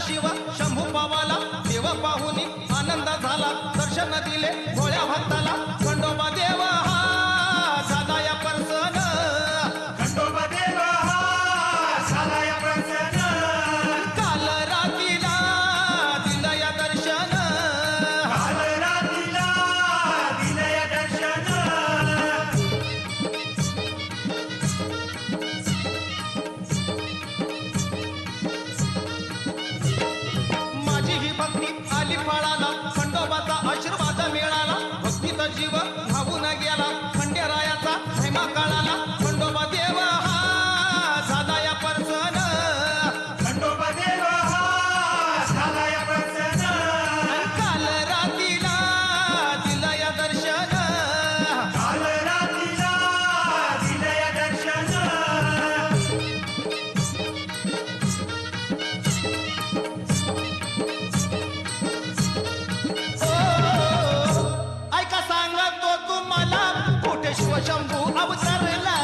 शिव शंभू पावाला देव पाहुनी आनंद झाला दर्शन दिले भोळ्या भक्ताला खंडोबा देव हा झाला या प्रसन्न खंडोबा देव हा झाला या प्रसन्न काल रात्रीला दिलं या दर्शन काल रात्रीला दिलं या दर्शन माझी ही भक्ती आली फळाला खंडोबाचा आशीर्वाद मिळाला भक्तीत जीव धावून गेला खंडेरायाचा महिमा कळाला खंडोबा देव हा झाला या प्रसन्न खंडोबा देव हा झाला या प्रसन्न काल रात्रीला दिलं या दर्शन काल रात्रीला दिलं या दर्शन ऐका सांगतो तुम्हाला कुठे शिवशंभू अवतरला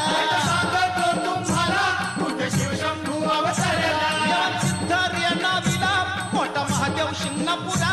सांगतो तुम्हाला कुठे शिवशंभू अवतरला सिद्धार्थ नाविला मोठा महादेव शिंगणापुरा